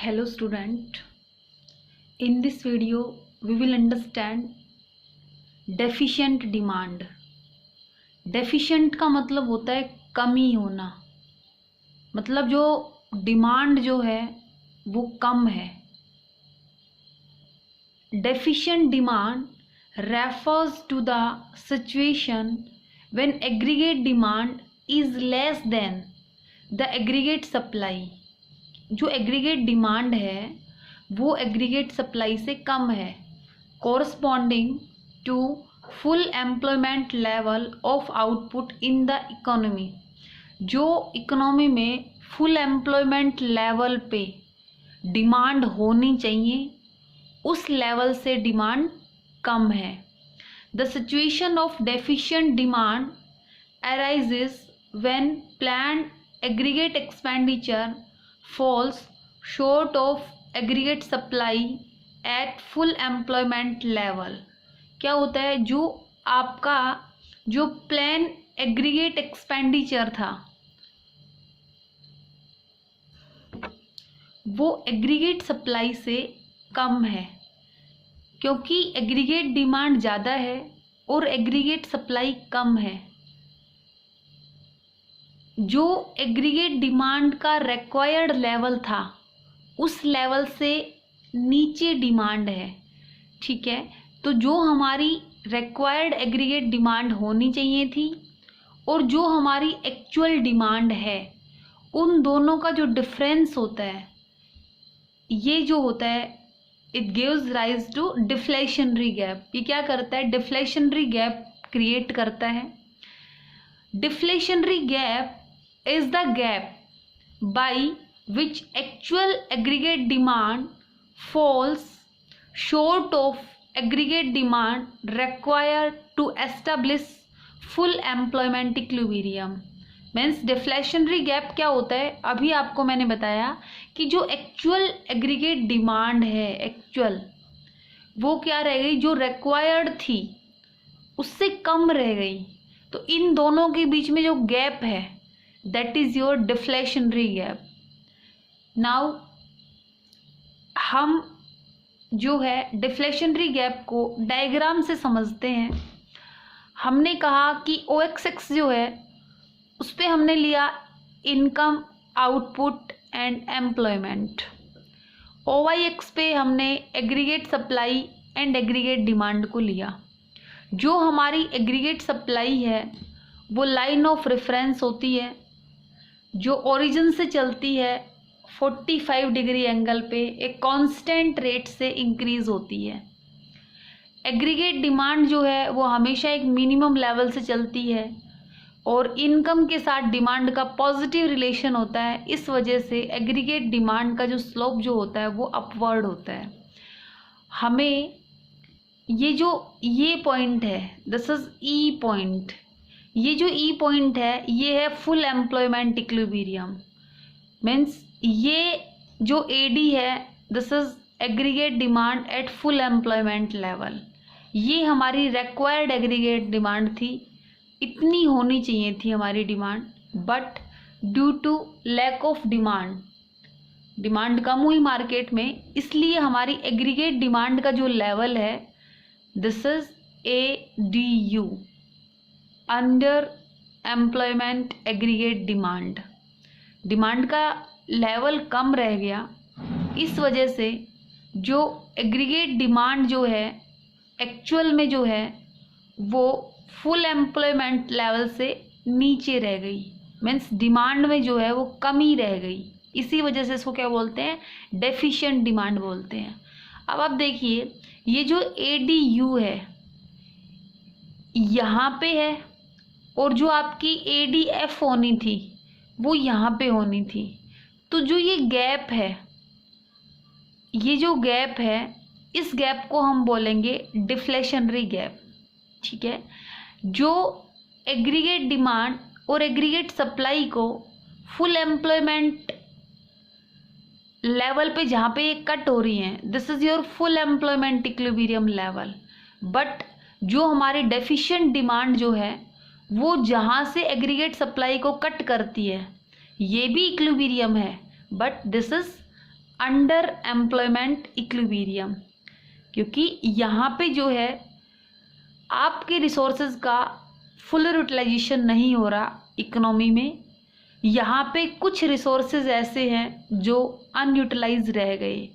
Hello student, in this video we will understand deficient demand. Deficient का मतलब होता है कमी होना, मतलब जो डिमांड जो है वो कम है. Deficient demand refers to the situation when aggregate demand is less than the aggregate supply. जो एग्रीगेट डिमांड है वो एग्रीगेट सप्लाई से कम है, corresponding to full employment level of output in the economy. जो इकोनॉमी में फुल एम्प्लॉयमेंट लेवल पे demand होनी चाहिए उस लेवल से डिमांड कम है. The situation of deficient demand arises when planned aggregate expenditure falls short of aggregate supply at full employment level. क्या होता है, जो आपका जो प्लान एग्रीगेट एक्सपेंडिचर था वो एग्रीगेट सप्लाई से कम है, क्योंकि एग्रीगेट डिमांड ज़्यादा है और एग्रीगेट सप्लाई कम है. जो एग्रीगेट डिमांड का रिक्वायर्ड लेवल था उस लेवल से नीचे डिमांड है. ठीक है, तो जो हमारी रिक्वायर्ड एग्रीगेट डिमांड होनी चाहिए थी और जो हमारी एक्चुअल डिमांड है उन दोनों का जो डिफरेंस होता है ये जो होता है it gives rise to deflationary gap. ये क्या करता है, डिफ्लेशनरी गैप क्रिएट करता है. Deflationary gap is the gap by which actual aggregate demand falls short of aggregate demand required to establish full employment equilibrium. Means deflationary gap क्या होता है, अभी आपको मैंने बताया कि जो एक्चुअल एग्रीगेट डिमांड है एक्चुअल वो क्या रह गई, जो रिक्वायर्ड थी उससे कम रह गई. तो इन दोनों के बीच में जो गैप है that is your deflationary gap. now हम जो है डिफ्लेशनरी गैप को डायग्राम से समझते हैं. हमने कहा कि OXX जो है उस पर हमने लिया income, output and employment. OYX पे हमने aggregate supply and aggregate demand को लिया. जो हमारी एग्रीगेट सप्लाई है वो लाइन ऑफ रेफरेंस होती है जो ओरिजिन से चलती है 45 डिग्री एंगल पे एक कांस्टेंट रेट से इंक्रीज होती है. एग्रीगेट डिमांड जो है वो हमेशा एक मिनिमम लेवल से चलती है और इनकम के साथ डिमांड का पॉजिटिव रिलेशन होता है. इस वजह से एग्रीगेट डिमांड का जो स्लोप जो होता है वो अपवर्ड होता है. हमें ये पॉइंट है, दिस इज ई पॉइंट. ये जो ई पॉइंट है ये है फुल एम्प्लॉयमेंट इक्विलिब्रियम. मीन्स ये जो एडी है this is aggregate demand at full employment level. ये हमारी रिक्वायर्ड एग्रीगेट डिमांड थी, इतनी होनी चाहिए थी हमारी demand, but due to lack of demand कम हुई मार्केट में, इसलिए हमारी एग्रीगेट डिमांड का जो लेवल है this is ADU, under employment aggregate demand. Demand का लेवल कम रह गया, इस वजह से जो एग्रीगेट डिमांड जो है एक्चुअल में जो है वो फुल एम्प्लॉयमेंट लेवल से नीचे रह गई. मीन्स डिमांड में जो है वो कमी रह गई. इसी वजह से इसको क्या बोलते हैं, डेफिशिएंट डिमांड बोलते हैं. अब आप देखिए ये जो ADU है यहाँ पे है और जो आपकी ADF होनी थी वो यहाँ पे होनी थी. तो जो ये गैप है, ये जो गैप है इस गैप को हम बोलेंगे डिफ्लेशनरी गैप. ठीक है, जो एग्रीगेट डिमांड और एग्रीगेट सप्लाई को फुल एम्प्लॉयमेंट लेवल पे जहाँ पे ये कट हो रही हैं this is your full employment equilibrium level. But जो हमारी डेफिशिएंट डिमांड जो है वो जहाँ से एग्रीगेट सप्लाई को कट करती है ये भी इक्विलिब्रियम है, but this is under employment equilibrium, क्योंकि यहाँ पे जो है आपके रिसोर्सेज का फुल यूटिलाइजेशन नहीं हो रहा इकोनॉमी में। यहाँ पे कुछ रिसोर्सेज ऐसे हैं जो अनयूटिलाइज रह गए,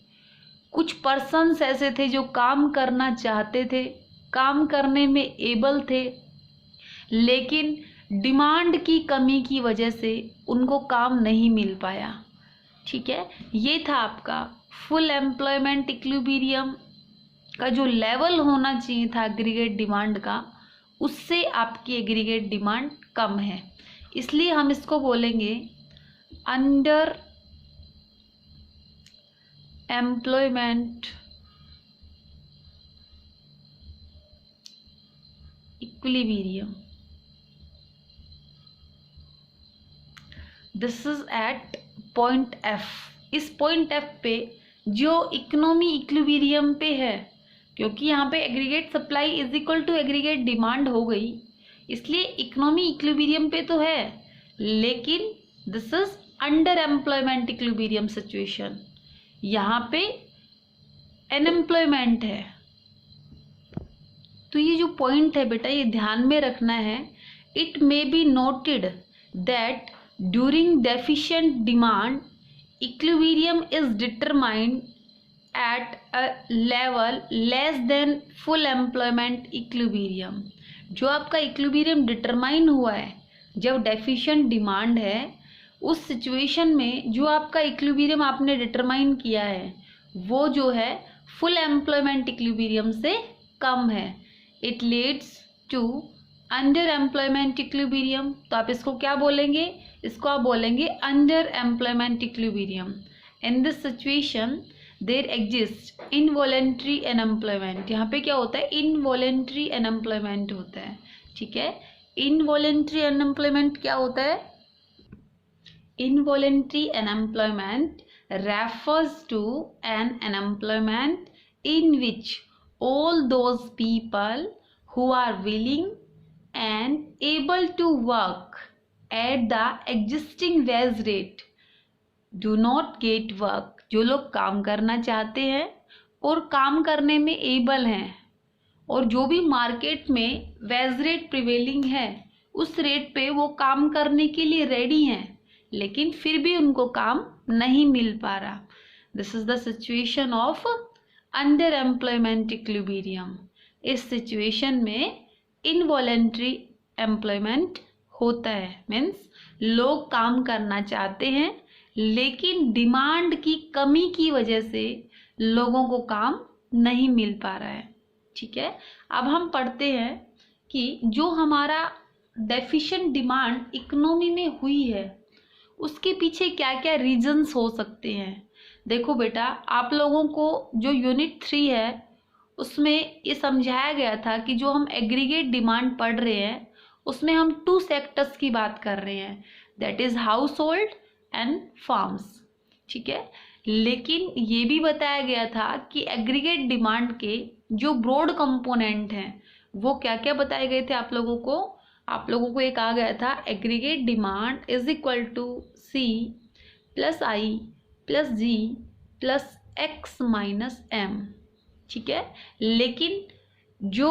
कुछ पर्सन्स ऐसे थे जो काम करना चाहते थे, काम करने में एबल थे, लेकिन डिमांड की कमी की वजह से उनको काम नहीं मिल पाया। ठीक है, ये था आपका फुल एम्प्लॉयमेंट इक्विलिब्रियम का जो लेवल होना चाहिए था एग्रीगेट डिमांड का, उससे आपकी एग्रीगेट डिमांड कम है, इसलिए हम इसको बोलेंगे under employment equilibrium. This is at point F. इस पॉइंट एफ पे जो इकोनॉमी इक्विलिब्रियम पे है, क्योंकि यहाँ पे aggregate supply is equal to aggregate demand हो गई, इसलिए इकोनॉमी इक्विलिब्रियम पे तो है, लेकिन this is under employment equilibrium situation. यहाँ पे अनएम्प्लॉयमेंट है। तो ये जो पॉइंट है बेटा, ये ध्यान में रखना है। It may be noted that during deficient demand equilibrium is determined at a level less than full employment equilibrium। जो आपका इक्विलिब्रियम डिटरमाइन हुआ है जब डेफिशिएंट डिमांड है, उस सिचुएशन में जो आपका इक्विलिब्रियम आपने डिटरमाइन किया है वो जो है फुल एम्प्लॉयमेंट इक्विलिब्रियम से कम है। It leads to under employment equilibrium. तो आप इसको क्या बोलेंगे? इसको आप बोलेंगे under employment equilibrium. In this situation there exist involuntary unemployment. यहाँ पे क्या होता है? इनवॉलेंट्री अनएम्प्लॉयमेंट होता है। ठीक है, इनवॉलेंट्री अनएम्प्लॉयमेंट क्या होता है? Involuntary unemployment refers to an unemployment in which all those people who are willing and able to work at the existing wage rate do not get work। जो लोग काम करना चाहते हैं और काम करने में एबल हैं, और जो भी मार्केट में वेज रेट प्रिवेलिंग है उस रेट पे वो काम करने के लिए रेडी हैं, लेकिन फिर भी उनको काम नहीं मिल पा रहा। This is the situation of under employment equilibrium. इस सिचुएशन में इनवॉलेंट्री एम्प्लॉयमेंट होता है, मीन्स लोग काम करना चाहते हैं लेकिन डिमांड की कमी की वजह से लोगों को काम नहीं मिल पा रहा है। ठीक है, अब हम पढ़ते हैं कि जो हमारा डेफिशिएंट डिमांड इकोनॉमी में हुई है उसके पीछे क्या क्या रीजंस हो सकते हैं। देखो बेटा, आप लोगों को जो यूनिट 3 है उसमें ये समझाया गया था कि जो हम एग्रीगेट डिमांड पढ़ रहे हैं उसमें हम 2 सेक्टर्स की बात कर रहे हैं, that is house hold and farms. ठीक है, लेकिन ये भी बताया गया था कि एग्रीगेट डिमांड के जो ब्रॉड कंपोनेंट हैं वो क्या क्या बताए गए थे आप लोगों को? आप लोगों को एक आ गया था aggregate demand is equal to C plus I plus G plus X minus M. ठीक है, लेकिन जो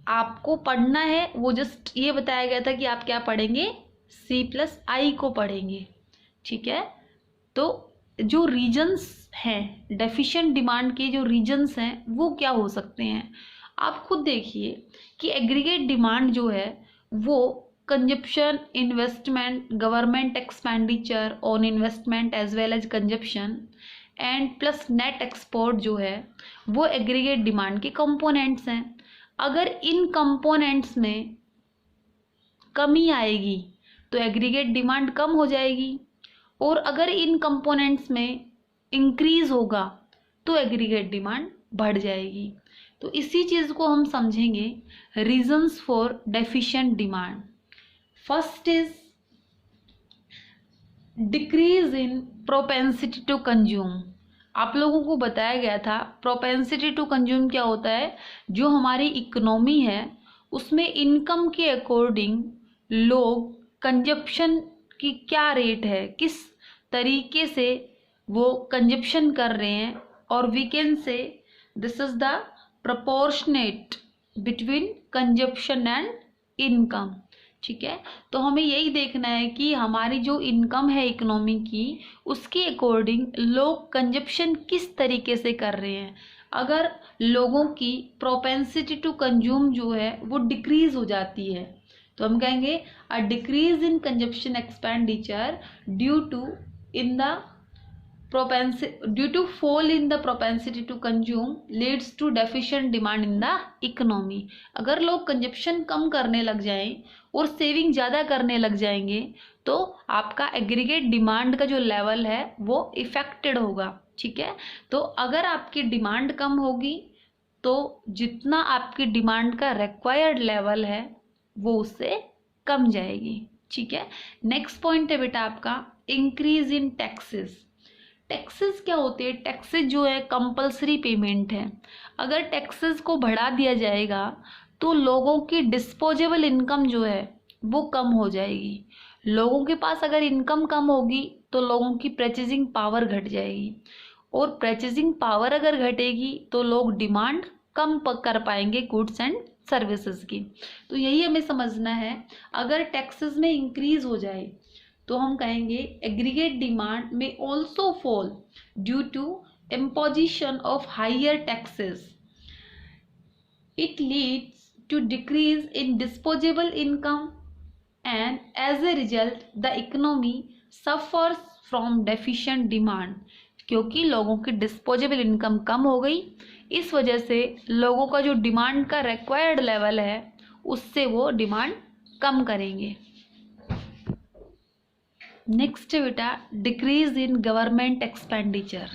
आपको पढ़ना है वो जस्ट ये बताया गया था कि आप क्या पढ़ेंगे? सी प्लस आई को पढ़ेंगे। ठीक है, तो जो रीजन्स हैं डेफिशिएंट डिमांड के, जो रीजन्स हैं वो क्या हो सकते हैं? आप खुद देखिए कि एग्रीगेट डिमांड जो है वो consumption, investment, government expenditure on investment as well as consumption and plus net export जो है वो एग्रीगेट डिमांड के कंपोनेंट्स हैं। अगर इन कंपोनेंट्स में कमी आएगी तो एग्रीगेट डिमांड कम हो जाएगी, और अगर इन कंपोनेंट्स में इंक्रीज होगा तो एग्रीगेट डिमांड बढ़ जाएगी। तो इसी चीज़ को हम समझेंगे reasons for deficient demand. First is decrease in propensity to consume. आप लोगों को बताया गया था प्रोपेंसिटी टू कंज्यूम क्या होता है? जो हमारी इकोनॉमी है उसमें इनकम के अकॉर्डिंग लोग कंजप्शन की क्या रेट है, किस तरीके से वो कंजप्शन कर रहे हैं, और we can say this is the proportionate between consumption and income. ठीक है, तो हमें यही देखना है कि हमारी जो इनकम है इकोनॉमी की, उसके अकॉर्डिंग लोग कंजप्शन किस तरीके से कर रहे हैं। अगर लोगों की प्रोपेंसिटी टू कंज्यूम जो है वो डिक्रीज हो जाती है, तो हम कहेंगे a decrease in consumption expenditure due to fall in the propensity to consume leads to deficient demand in the economy। अगर लोग कंजप्शन कम करने लग जाएं और सेविंग ज़्यादा करने लग जाएंगे तो आपका एग्रीगेट डिमांड का जो लेवल है वो इफेक्टेड होगा। ठीक है, तो अगर आपकी डिमांड कम होगी तो जितना आपकी डिमांड का रिक्वायर्ड लेवल है वो उससे कम जाएगी। ठीक है, नेक्स्ट पॉइंट है बेटा आपका इंक्रीज इन टैक्सेस। टैक्सेस क्या होते हैं? टैक्सेस जो है कंपलसरी पेमेंट है। अगर टैक्सेस को बढ़ा दिया जाएगा तो लोगों की डिस्पोजेबल इनकम जो है वो कम हो जाएगी। लोगों के पास अगर इनकम कम होगी तो लोगों की परचेजिंग पावर घट जाएगी, और परचेजिंग पावर अगर घटेगी तो लोग डिमांड कम कर पाएंगे गुड्स एंड सर्विसेज की। तो यही हमें समझना है। अगर टैक्सेस में इंक्रीज हो जाए तो हम कहेंगे एग्रीगेट डिमांड में also fall due to imposition of higher taxes. It leads to decrease in disposable income and as a result the economy suffers from deficient demand. क्योंकि लोगों की डिस्पोजेबल इनकम कम हो गई, इस वजह से लोगों का जो डिमांड का रिक्वायर्ड लेवल है उससे वो डिमांड कम करेंगे। नेक्स्ट है बेटा decrease in government expenditure.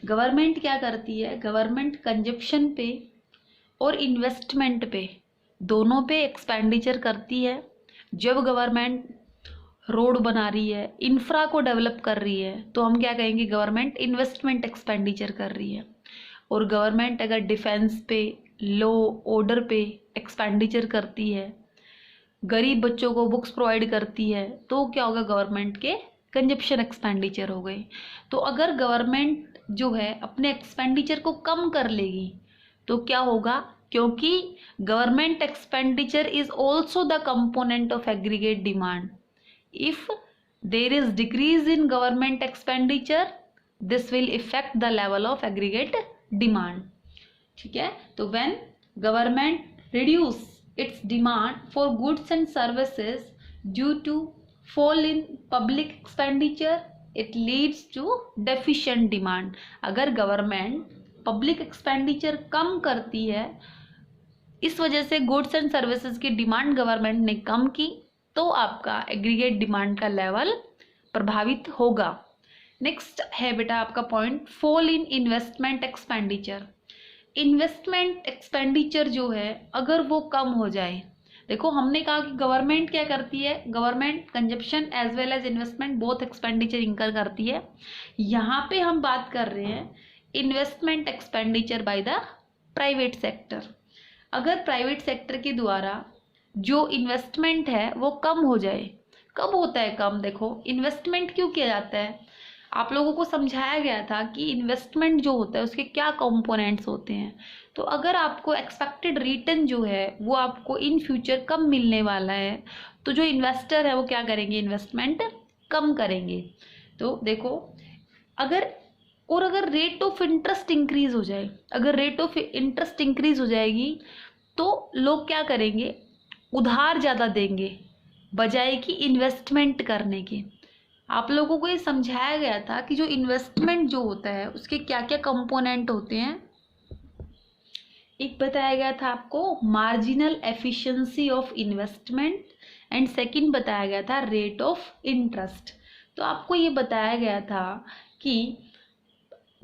Government क्या करती है? गवर्नमेंट कंजप्शन पे और इन्वेस्टमेंट पे दोनों पे एक्सपेंडिचर करती है। जब गवर्नमेंट रोड बना रही है, इंफ्रा को डेवलप कर रही है, तो हम क्या कहेंगे? गवर्नमेंट इन्वेस्टमेंट एक्सपेंडिचर कर रही है। और गवर्नमेंट अगर डिफेंस पे, लॉ ऑर्डर पे एक्सपेंडिचर करती है, गरीब बच्चों को बुक्स प्रोवाइड करती है, तो क्या होगा? गवर्नमेंट के कंजप्शन एक्सपेंडिचर हो गए। तो अगर गवर्नमेंट जो है अपने एक्सपेंडिचर को कम कर लेगी तो क्या होगा? क्योंकि government expenditure is also the component of aggregate demand. If there is decrease in government expenditure this will effect the level of aggregate demand. ठीक है, तो when government reduce its demand for goods and services due to fall in public expenditure, it leads to deficient demand। अगर government public expenditure कम करती है, इस वजह से goods and services की डिमांड गवर्नमेंट ने कम की, तो आपका एग्रीगेट डिमांड का लेवल प्रभावित होगा। नेक्स्ट है बेटा आपका point fall in investment expenditure. Investment expenditure जो है अगर वो कम हो जाए, देखो हमने कहा कि गवर्नमेंट क्या करती है? Government consumption as well as investment both expenditure incur करती है। यहाँ पे हम बात कर रहे हैं investment expenditure by the private sector. अगर प्राइवेट सेक्टर के द्वारा जो इन्वेस्टमेंट है वो कम हो जाए, कब होता है कम? देखो इन्वेस्टमेंट क्यों किया जाता है? आप लोगों को समझाया गया था कि इन्वेस्टमेंट जो होता है उसके क्या कंपोनेंट्स होते हैं। तो अगर आपको एक्सपेक्टेड रिटर्न जो है वो आपको इन फ्यूचर कम मिलने वाला है, तो जो इन्वेस्टर है वो क्या करेंगे? इन्वेस्टमेंट कम करेंगे। तो देखो अगर रेट ऑफ इंटरेस्ट इंक्रीज हो जाए, अगर रेट ऑफ इंटरेस्ट इंक्रीज हो जाएगी तो लोग क्या करेंगे? उधार ज़्यादा देंगे बजाय कि इन्वेस्टमेंट करने के। आप लोगों को ये समझाया गया था कि जो इन्वेस्टमेंट जो होता है उसके क्या क्या कंपोनेंट होते हैं। एक बताया गया था आपको marginal efficiency of investment, and second बताया गया था रेट ऑफ इंटरेस्ट। तो आपको ये बताया गया था कि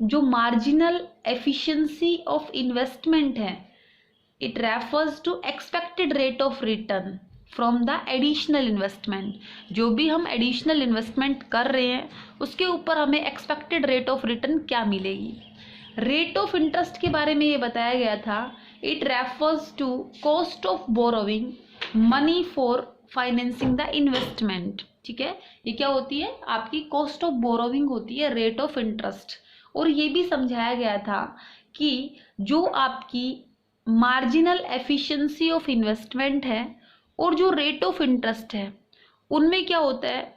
जो मार्जिनल एफिशिएंसी ऑफ इन्वेस्टमेंट है, it refers to expected rate of return from the additional investment. जो भी हम एडिशनल इन्वेस्टमेंट कर रहे हैं उसके ऊपर हमें एक्सपेक्टेड रेट ऑफ रिटर्न क्या मिलेगी। रेट ऑफ इंटरेस्ट के बारे में ये बताया गया था, it refers to cost of borrowing money for financing the investment. ठीक है, ये क्या होती है, आपकी कॉस्ट ऑफ बोरोविंग होती है, रेट ऑफ इंटरेस्ट। और ये भी समझाया गया था कि जो आपकी मार्जिनल एफिशिएंसी ऑफ इन्वेस्टमेंट है और जो रेट ऑफ इंटरेस्ट है उनमें क्या होता है,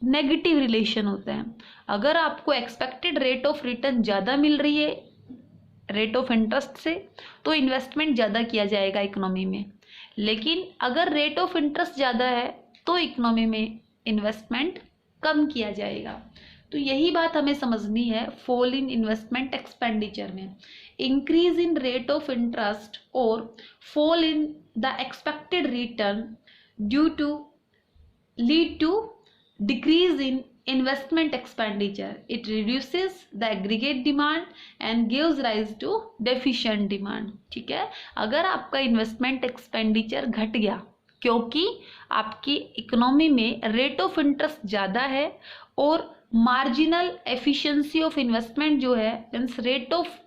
नेगेटिव रिलेशन होता है। अगर आपको एक्सपेक्टेड रेट ऑफ रिटर्न ज़्यादा मिल रही है रेट ऑफ इंटरेस्ट से, तो इन्वेस्टमेंट ज़्यादा किया जाएगा इकोनॉमी में। लेकिन अगर रेट ऑफ इंटरेस्ट ज़्यादा है तो इकोनॉमी में इन्वेस्टमेंट कम किया जाएगा। तो यही बात हमें समझनी है फॉल इन इन्वेस्टमेंट एक्सपेंडिचर में। Increase in rate of interest और fall in the expected return due to lead to decrease in investment expenditure. It reduces the aggregate demand and gives rise to deficient demand. ठीक है, अगर आपका investment expenditure घट गया क्योंकि आपकी economy में रेट ऑफ इंटरेस्ट ज़्यादा है और मार्जिनल एफिशिएंसी ऑफ इन्वेस्टमेंट जो है, मीन्स रेट ऑफ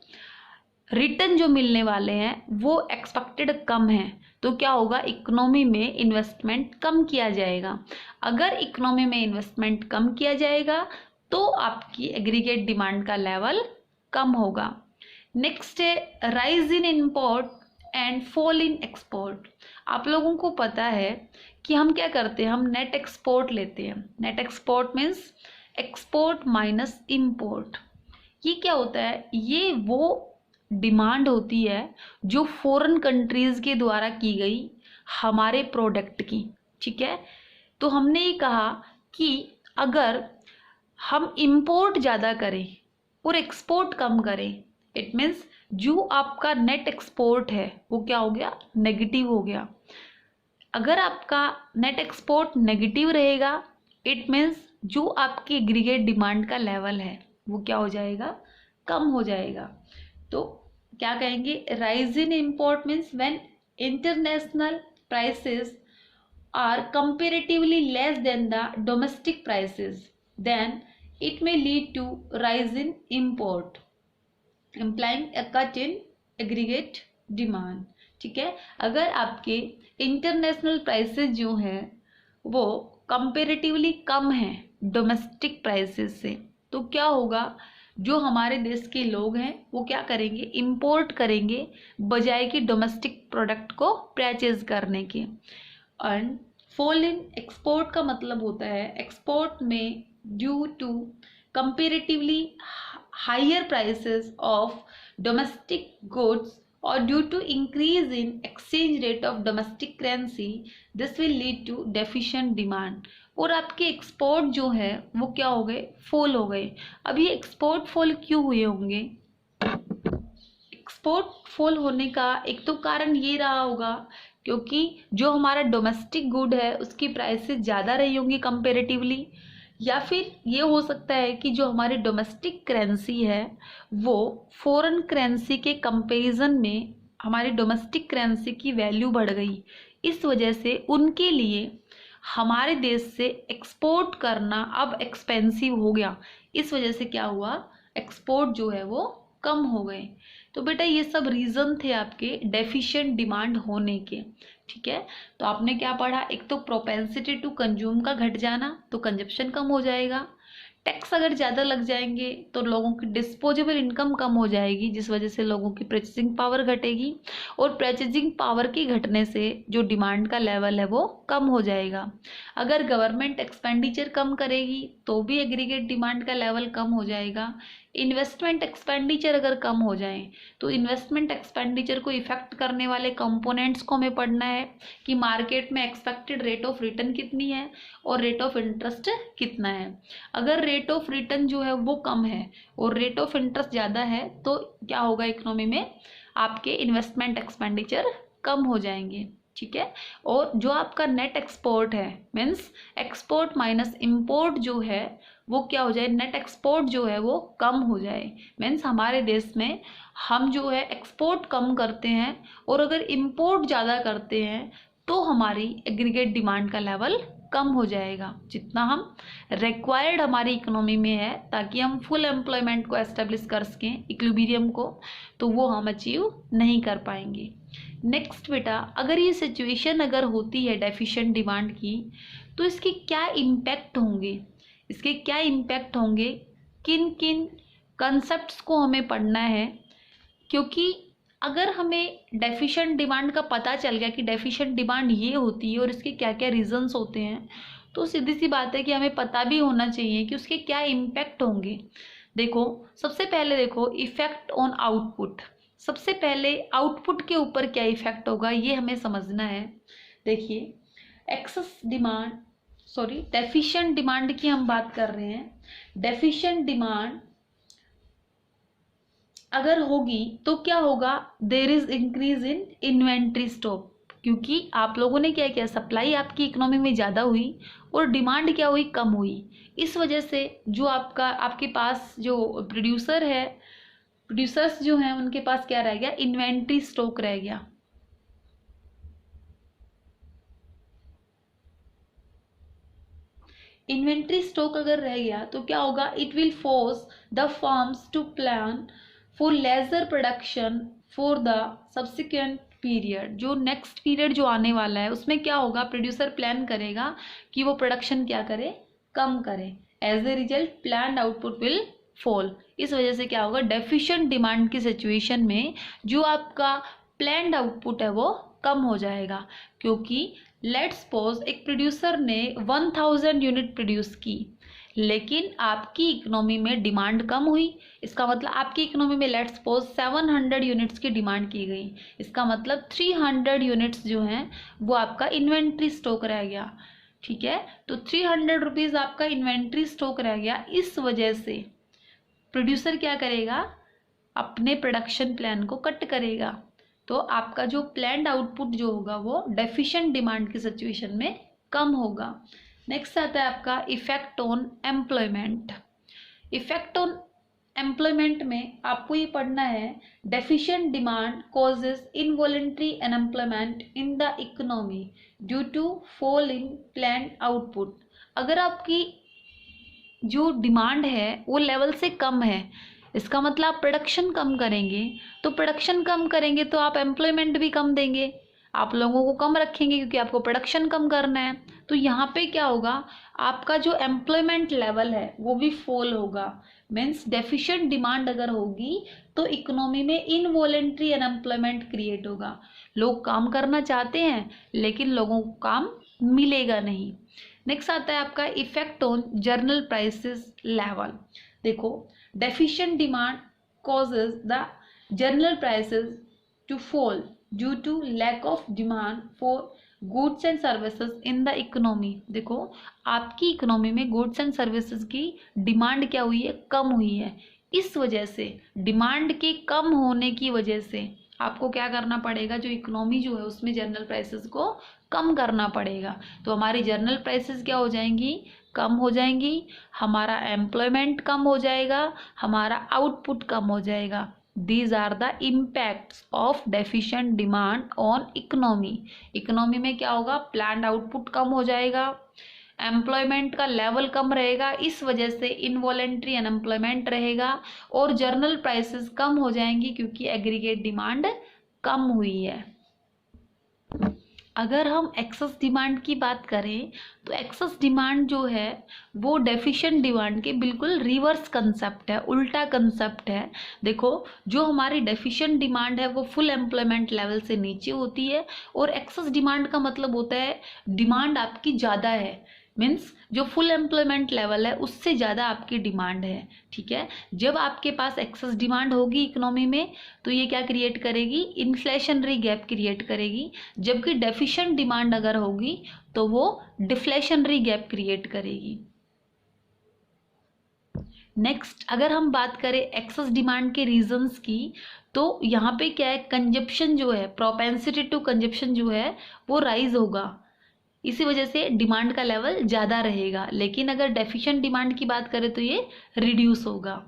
रिटर्न जो मिलने वाले हैं वो एक्सपेक्टेड कम है, तो क्या होगा, इकोनॉमी में इन्वेस्टमेंट कम किया जाएगा। अगर इकोनॉमी में इन्वेस्टमेंट कम किया जाएगा तो आपकी एग्रीगेट डिमांड का लेवल कम होगा। नेक्स्ट है rise in import and fall in export. आप लोगों को पता है कि हम क्या करते हैं, हम नेट एक्सपोर्ट लेते हैं। Net export means export minus import. ये क्या होता है, ये वो डिमांड होती है जो फॉरेन कंट्रीज़ के द्वारा की गई हमारे प्रोडक्ट की। ठीक है, तो हमने ये कहा कि अगर हम इंपोर्ट ज़्यादा करें और एक्सपोर्ट कम करें, इट मीन्स जो आपका नेट एक्सपोर्ट है वो क्या हो गया, नेगेटिव हो गया। अगर आपका नेट एक्सपोर्ट नेगेटिव रहेगा, इट मीन्स जो आपकी एग्रीगेट डिमांड का लेवल है वो क्या हो जाएगा, कम हो जाएगा। तो क्या कहेंगे, rise in import means when international prices are comparatively less than the domestic prices, then it may lead to rise in import, implying a cut in aggregate demand. ठीक है, अगर आपके इंटरनेशनल प्राइसेस जो हैं वो कंपेरेटिवली कम हैं domestic prices से, तो क्या होगा, जो हमारे देश के लोग हैं वो क्या करेंगे, इंपोर्ट करेंगे बजाय कि डोमेस्टिक प्रोडक्ट को परचेज करने के। एंड फॉल इन एक्सपोर्ट का मतलब होता है एक्सपोर्ट में due to comparatively higher prices of domestic goods और due to increase in exchange rate of domestic currency, this will lead to deficient demand. और आपके एक्सपोर्ट जो है वो क्या हो गए, फॉल हो गए। अब ये एक्सपोर्ट फॉल क्यों हुए होंगे, एक्सपोर्ट फॉल होने का एक तो कारण ये रहा होगा क्योंकि जो हमारा डोमेस्टिक गुड है उसकी प्राइसेस ज़्यादा रही होंगी कंपेरेटिवली, या फिर ये हो सकता है कि जो हमारी डोमेस्टिक करेंसी है वो फॉरेन करेंसी के कंपैरिजन में हमारी डोमेस्टिक करेंसी की वैल्यू बढ़ गई, इस वजह से उनके लिए हमारे देश से एक्सपोर्ट करना अब एक्सपेंसिव हो गया। इस वजह से क्या हुआ, एक्सपोर्ट जो है वो कम हो गए। तो बेटा ये सब रीज़न थे आपके डेफिशिएंट डिमांड होने के। ठीक है, तो आपने क्या पढ़ा, एक तो प्रोपेंसिटी टू कंज्यूम का घट जाना, तो कंजप्शन कम हो जाएगा। टैक्स अगर ज़्यादा लग जाएंगे तो लोगों की डिस्पोजेबल इनकम कम हो जाएगी, जिस वजह से लोगों की परचेजिंग पावर घटेगी, और परचेजिंग पावर की घटने से जो डिमांड का लेवल है वो कम हो जाएगा। अगर गवर्नमेंट एक्सपेंडिचर कम करेगी तो भी एग्रीगेट डिमांड का लेवल कम हो जाएगा। इन्वेस्टमेंट एक्सपेंडिचर अगर कम हो जाए तो इन्वेस्टमेंट एक्सपेंडिचर को इफेक्ट करने वाले कंपोनेंट्स को हमें पढ़ना है कि मार्केट में एक्सपेक्टेड रेट ऑफ रिटर्न कितनी है और रेट ऑफ इंटरेस्ट कितना है। अगर रेट ऑफ रिटर्न जो है वो कम है और रेट ऑफ इंटरेस्ट ज़्यादा है तो क्या होगा, इकोनॉमी में आपके इन्वेस्टमेंट एक्सपेंडिचर कम हो जाएंगे। ठीक है, और जो आपका नेट एक्सपोर्ट है मीन्स एक्सपोर्ट माइनस इंपोर्ट जो है वो क्या हो जाए, नेट एक्सपोर्ट जो है वो कम हो जाए। मीन्स हमारे देश में हम जो है एक्सपोर्ट कम करते हैं और अगर इंपोर्ट ज़्यादा करते हैं तो हमारी एग्रीगेट डिमांड का लेवल कम हो जाएगा, जितना हम रिक्वायर्ड हमारी इकोनॉमी में है ताकि हम फुल एम्प्लॉयमेंट को एस्टेब्लिश कर सकें, इक्विलिब्रियम को, तो वो हम अचीव नहीं कर पाएंगे। नेक्स्ट बेटा, अगर ये सिचुएशन अगर होती है डेफिशिएंट डिमांड की, तो इसके क्या इम्पैक्ट होंगे, इसके क्या इम्पैक्ट होंगे, किन किन कंसेप्ट्स को हमें पढ़ना है। क्योंकि अगर हमें डेफिशिएंट डिमांड का पता चल गया कि डेफिशिएंट डिमांड ये होती है और इसके क्या क्या रीजंस होते हैं, तो सीधी सी बात है कि हमें पता भी होना चाहिए कि उसके क्या इम्पैक्ट होंगे। देखो, सबसे पहले देखो इफेक्ट ऑन आउटपुट। सबसे पहले आउटपुट के ऊपर क्या इफेक्ट होगा ये हमें समझना है। देखिए, excess demand, sorry deficient demand की हम बात कर रहे हैं। डेफिशिएंट डिमांड अगर होगी तो क्या होगा, there is increase in inventory stock. क्योंकि आप लोगों ने क्या किया, सप्लाई आपकी इकोनॉमी में ज़्यादा हुई और डिमांड क्या हुई, कम हुई। इस वजह से जो आपके पास जो प्रोड्यूसर्स जो हैं उनके पास क्या रह गया, इन्वेंट्री स्टॉक रह गया। इन्वेंट्री स्टॉक अगर रह गया तो क्या होगा, it will force the firms to plan for lesser production for the subsequent period. जो नेक्स्ट पीरियड जो आने वाला है उसमें क्या होगा, प्रोड्यूसर प्लान करेगा कि वो प्रोडक्शन क्या करे, कम करे। As a result planned output will fall. इस वजह से क्या होगा, डेफिशिएंट डिमांड की सिचुएशन में जो आपका प्लान्ड आउटपुट है वो कम हो जाएगा। क्योंकि लेट्स सपोज एक प्रोड्यूसर ने 1000 यूनिट प्रोड्यूस की, लेकिन आपकी इकोनॉमी में डिमांड कम हुई। इसका मतलब आपकी इकोनॉमी में लेट्स सपोज 700 यूनिट्स की डिमांड की गई। इसका मतलब 300 यूनिट्स जो हैं वो आपका इन्वेंट्री स्टॉक रह गया। ठीक है, तो 300 रुपीज़ आपका इन्वेंट्री स्टॉक रह गया। इस वजह से प्रोड्यूसर क्या करेगा, अपने प्रोडक्शन प्लान को कट करेगा। तो आपका जो प्लान्ड आउटपुट जो होगा वो डेफिशिएंट डिमांड की सिचुएशन में कम होगा। नेक्स्ट आता है आपका effect on employment. Effect on employment में आपको ये पढ़ना है, deficient demand causes involuntary unemployment in the economy due to fall in planned output. अगर आपकी जो डिमांड है वो लेवल से कम है, इसका मतलब आप प्रोडक्शन कम करेंगे, तो प्रोडक्शन कम करेंगे तो आप एम्प्लॉयमेंट भी कम देंगे, आप लोगों को कम रखेंगे क्योंकि आपको प्रोडक्शन कम करना है। तो यहाँ पे क्या होगा, आपका जो एम्प्लॉयमेंट लेवल है वो भी फॉल होगा। मीन्स डेफिशिएंट डिमांड अगर होगी तो इकोनॉमी में इनवॉलंटरी अनएम्प्लॉयमेंट क्रिएट होगा। लोग काम करना चाहते हैं लेकिन लोगों को काम मिलेगा नहीं। नेक्स्ट आता है आपका effect on general prices level. देखो, deficient demand causes the general prices to fall due to lack of demand for goods and services in the economy। देखो, आपकी इकोनॉमी में गुड्स एंड सर्विसेज की डिमांड क्या हुई है, कम हुई है। इस वजह से डिमांड के कम होने की वजह से आपको क्या करना पड़ेगा, जो इकोनॉमी जो है उसमें जर्नल प्राइसेस को कम करना पड़ेगा। तो हमारी जर्नल प्राइसेस क्या हो जाएंगी, कम हो जाएंगी, हमारा एम्प्लॉयमेंट कम हो जाएगा, हमारा आउटपुट कम हो जाएगा। These are the impacts of deficient demand on economy. Economy में क्या होगा, प्लान्ड आउटपुट कम हो जाएगा, एम्प्लॉयमेंट का लेवल कम रहेगा, इस वजह से इनवॉलेंट्री अनएम्प्लॉयमेंट रहेगा और जर्नल प्राइसेस कम हो जाएंगी क्योंकि एग्रीगेट डिमांड कम हुई है। अगर हम एक्सेस डिमांड की बात करें तो एक्सेस डिमांड जो है वो डेफिशिएंट डिमांड के बिल्कुल रिवर्स कंसेप्ट है, उल्टा कंसेप्ट है। देखो, जो हमारी डेफिशिएंट डिमांड है वो फुल एम्प्लॉयमेंट लेवल से नीचे होती है और एक्सेस डिमांड का मतलब होता है डिमांड आपकी ज़्यादा है, मीन्स जो फुल एम्प्लॉयमेंट लेवल है उससे ज़्यादा आपकी डिमांड है। ठीक है, जब आपके पास एक्सेस डिमांड होगी इकोनॉमी में तो ये क्या क्रिएट करेगी, इन्फ्लेशनरी गैप क्रिएट करेगी। जबकि डेफिशिएंट डिमांड अगर होगी तो वो डिफ्लेशनरी गैप क्रिएट करेगी। नेक्स्ट, अगर हम बात करें एक्सेस डिमांड के रीजंस की तो यहाँ पे क्या है, कंजप्शन जो है, प्रोपेंसिटी टू कंजप्शन जो है वो राइज होगा, इसी वजह से डिमांड का लेवल ज़्यादा रहेगा। लेकिन अगर डेफिशिएंट डिमांड की बात करें तो ये रिड्यूस होगा।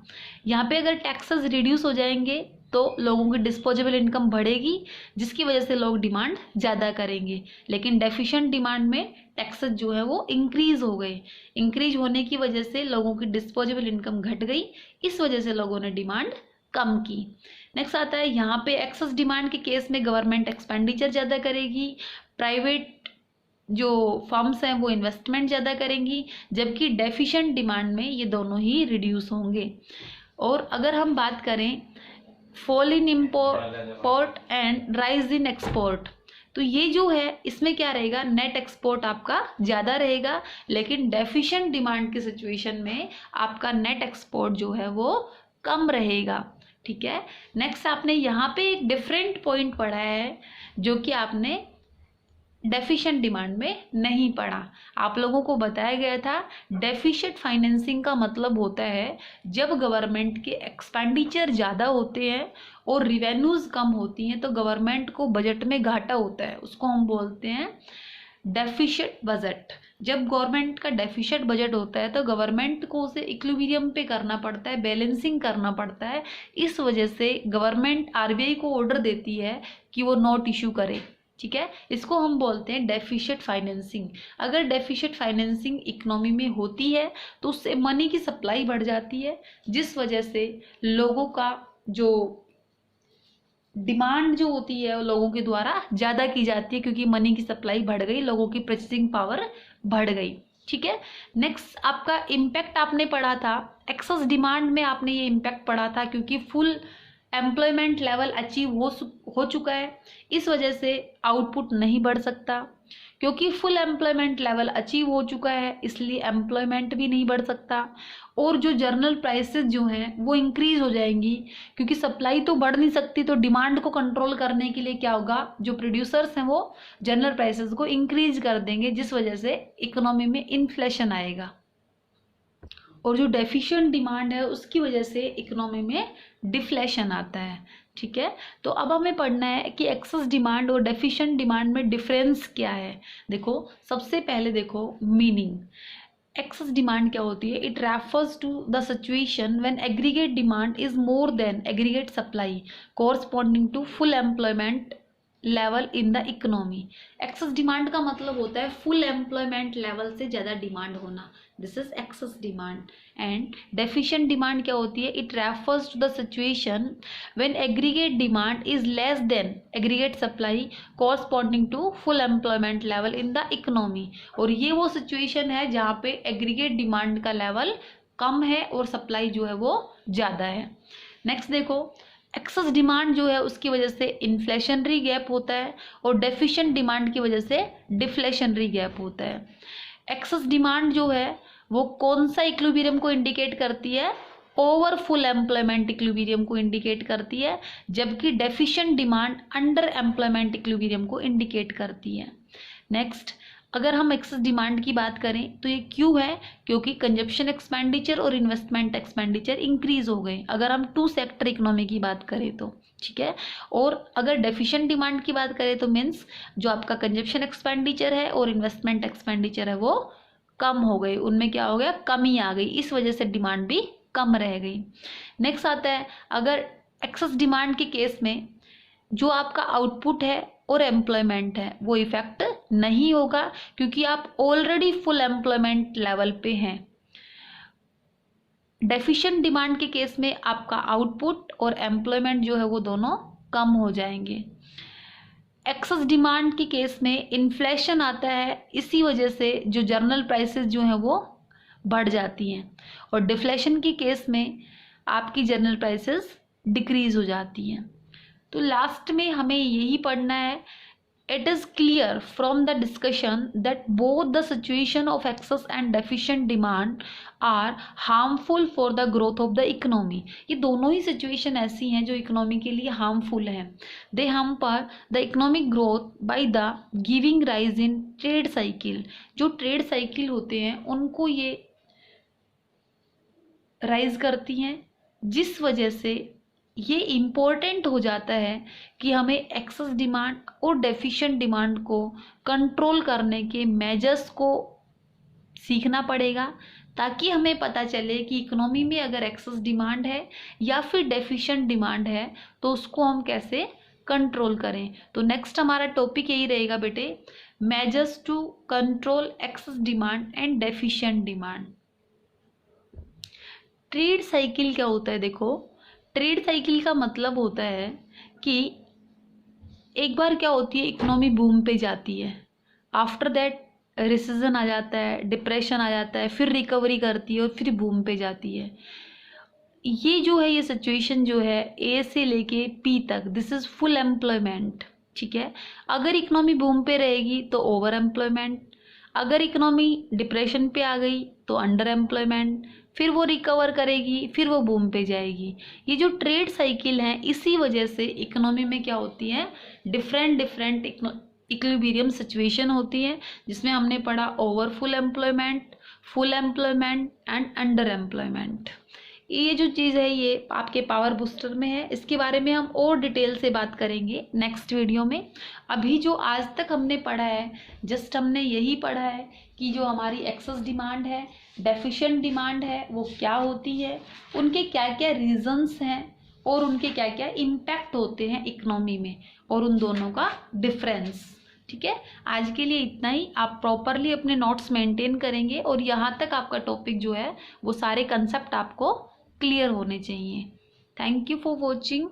यहाँ पे अगर टैक्सेस रिड्यूस हो जाएंगे तो लोगों की डिस्पोजेबल इनकम बढ़ेगी, जिसकी वजह से लोग डिमांड ज़्यादा करेंगे। लेकिन डेफिशिएंट डिमांड में टैक्सेस जो है वो इंक्रीज हो गए। इंक्रीज होने की वजह से लोगों की डिस्पोजेबल इनकम घट गई, इस वजह से लोगों ने डिमांड कम की। नेक्स्ट आता है यहाँ पे एक्सेस डिमांड के केस में गवर्नमेंट एक्सपेंडिचर ज़्यादा करेगी, प्राइवेट जो फर्म्स हैं वो इन्वेस्टमेंट ज़्यादा करेंगी, जबकि डेफिशिएंट डिमांड में ये दोनों ही रिड्यूस होंगे। और अगर हम बात करें fall in import and rise in export, तो ये जो है इसमें क्या रहेगा, नेट एक्सपोर्ट आपका ज़्यादा रहेगा, लेकिन डेफिशिएंट डिमांड की सिचुएशन में आपका नेट एक्सपोर्ट जो है वो कम रहेगा। ठीक है। नेक्स्ट आपने यहाँ पे एक डिफरेंट पॉइंट पढ़ा है जो कि आपने डेफिशिएंट डिमांड में नहीं पढ़ा। आप लोगों को बताया गया था डेफिशिएंट फाइनेंसिंग का मतलब होता है जब गवर्नमेंट के एक्सपेंडिचर ज़्यादा होते हैं और रिवेन्यूज़ कम होती हैं तो गवर्नमेंट को बजट में घाटा होता है, उसको हम बोलते हैं डेफिशिएंट बजट। जब गवर्नमेंट का डेफिशिएंट बजट होता है तो गवर्नमेंट को उसे इक्विलिब्रियम पे करना पड़ता है, बैलेंसिंग करना पड़ता है। इस वजह से गवर्नमेंट आरबीआई को ऑर्डर देती है कि वो नोट इशू करे। ठीक है, इसको हम बोलते हैं डेफिशिएंट फाइनेंसिंग। अगर डेफिशिएंट फाइनेंसिंग इकोनॉमी में होती है तो उससे मनी की सप्लाई बढ़ जाती है, जिस वजह से लोगों का जो डिमांड जो होती है वो लोगों के द्वारा ज़्यादा की जाती है, क्योंकि मनी की सप्लाई बढ़ गई, लोगों की परचेसिंग पावर बढ़ गई। ठीक है। नेक्स्ट आपका इम्पैक्ट आपने पढ़ा था एक्सेस डिमांड में, आपने ये इम्पैक्ट पढ़ा था क्योंकि फुल एम्प्लॉयमेंट लेवल अचीव हो चुका है, इस वजह से आउटपुट नहीं बढ़ सकता। क्योंकि फुल एम्प्लॉयमेंट लेवल अचीव हो चुका है इसलिए एम्प्लॉयमेंट भी नहीं बढ़ सकता, और जो जर्नल प्राइसेस जो हैं वो इंक्रीज हो जाएंगी, क्योंकि सप्लाई तो बढ़ नहीं सकती, तो डिमांड को कंट्रोल करने के लिए क्या होगा, जो प्रोड्यूसर्स हैं वो जर्नल प्राइसेस को इंक्रीज कर देंगे, जिस वजह से इकोनॉमी में इन्फ्लेशन आएगा, और जो डेफिशिएंट डिमांड है उसकी वजह से इकोनॉमी में डिफ्लेशन आता है। ठीक है। तो अब हमें पढ़ना है कि एक्सेस डिमांड और डेफिशिएंट डिमांड में डिफरेंस क्या है। देखो सबसे पहले देखो मीनिंग। एक्सेस डिमांड क्या होती है, it refers to the situation when aggregate demand is more than aggregate supply corresponding to full employment level in the economy. Excess demand का मतलब होता है फुल एम्प्लॉयमेंट लेवल से ज़्यादा डिमांड होना, this is excess demand. And deficient demand क्या होती है, it refers to the situation when aggregate demand is less than aggregate supply corresponding to full employment level in the economy. और ये वो situation है जहाँ पे एग्रीगेट डिमांड का लेवल कम है और सप्लाई जो है वो ज़्यादा है। नेक्स्ट देखो एक्सेस डिमांड जो है उसकी वजह से इन्फ्लेशनरी गैप होता है और डेफिशिएंट डिमांड की वजह से डिफ्लेशनरी गैप होता है। एक्सेस डिमांड जो है वो कौन सा इक्विलिब्रियम को इंडिकेट करती है, ओवर फुल एम्प्लॉयमेंट इक्विलिब्रियम को इंडिकेट करती है, जबकि deficient demand under employment equilibrium को इंडिकेट करती है। नेक्स्ट अगर हम एक्सेस डिमांड की बात करें तो ये क्यों है, क्योंकि कंजप्शन एक्सपेंडिचर और इन्वेस्टमेंट एक्सपेंडिचर इंक्रीज हो गए, अगर हम टू सेक्टर इकोनॉमी की बात करें तो। ठीक है। और अगर डेफिशिएंट डिमांड की बात करें तो मीन्स जो आपका कंजप्शन एक्सपेंडिचर है और इन्वेस्टमेंट एक्सपेंडिचर है वो कम हो गई, उनमें क्या हो गया, कमी आ गई, इस वजह से डिमांड भी कम रह गई। नेक्स्ट आता है अगर एक्सेस डिमांड के केस में जो आपका आउटपुट है और एम्प्लॉयमेंट है वो इफेक्ट नहीं होगा, क्योंकि आप ऑलरेडी फुल एम्प्लॉयमेंट लेवल पे हैं। डेफिशिएंट डिमांड के केस में आपका आउटपुट और एम्प्लॉयमेंट जो है वो दोनों कम हो जाएंगे। एक्सेस डिमांड के केस में इन्फ्लेशन आता है, इसी वजह से जो जर्नल प्राइसेस जो हैं वो बढ़ जाती हैं, और डिफ्लेशन के केस में आपकी जर्नल प्राइसेस डिक्रीज हो जाती हैं। तो लास्ट में हमें यही पढ़ना है, it is clear from the discussion that both the situation of excess and deficient demand are harmful for the growth of the economy. ये दोनों ही सिचुएशन ऐसी हैं जो इकोनॉमी के लिए हार्मफुल हैं। दे hamper the economic growth by the giving rise in trade cycle. जो trade cycle होते हैं उनको ये राइज करती हैं, जिस वजह से ये इम्पोर्टेंट हो जाता है कि हमें एक्सेस डिमांड और डेफिशिएंट डिमांड को कंट्रोल करने के मेजर्स को सीखना पड़ेगा, ताकि हमें पता चले कि इकोनॉमी में अगर एक्सेस डिमांड है या फिर डेफिशिएंट डिमांड है तो उसको हम कैसे कंट्रोल करें। तो नेक्स्ट हमारा टॉपिक यही रहेगा बेटे, measures to control excess demand and deficient demand. Trade cycle क्या होता है? देखो, ट्रेड साइकिल का मतलब होता है कि एक बार क्या होती है, इकोनॉमी बूम पे जाती है, आफ्टर दैट रिसेशन आ जाता है, डिप्रेशन आ जाता है, फिर रिकवरी करती है और फिर बूम पे जाती है। ये जो है, ये सिचुएशन जो है ए से लेके पी तक, दिस इज फुल एम्प्लॉयमेंट। ठीक है, अगर इकोनॉमी बूम पे रहेगी तो ओवर एम्प्लॉयमेंट, अगर इकोनॉमी डिप्रेशन पे आ गई तो अंडर एम्प्लॉयमेंट, फिर वो रिकवर करेगी, फिर वो बूम पे जाएगी। ये जो ट्रेड साइकिल है, इसी वजह से इकोनॉमी में क्या होती है, डिफरेंट डिफरेंट इक्विलिब्रियम सिचुएशन होती है, जिसमें हमने पढ़ा over full employment and under employment. ये जो चीज़ है ये आपके पावर बूस्टर में है, इसके बारे में हम और डिटेल से बात करेंगे नेक्स्ट वीडियो में। अभी जो आज तक हमने पढ़ा है, जस्ट हमने यही पढ़ा है कि जो हमारी एक्सेस डिमांड है, डेफिशिएंट डिमांड है, वो क्या होती है, उनके क्या क्या रीजंस हैं और उनके क्या क्या इम्पैक्ट होते हैं इकोनॉमी में, और उन दोनों का डिफरेंस। ठीक है, आज के लिए इतना ही। आप प्रॉपरली अपने नोट्स मेंटेन करेंगे और यहाँ तक आपका टॉपिक जो है वो सारे कंसेप्ट आपको क्लियर होने चाहिए। Thank you for watching.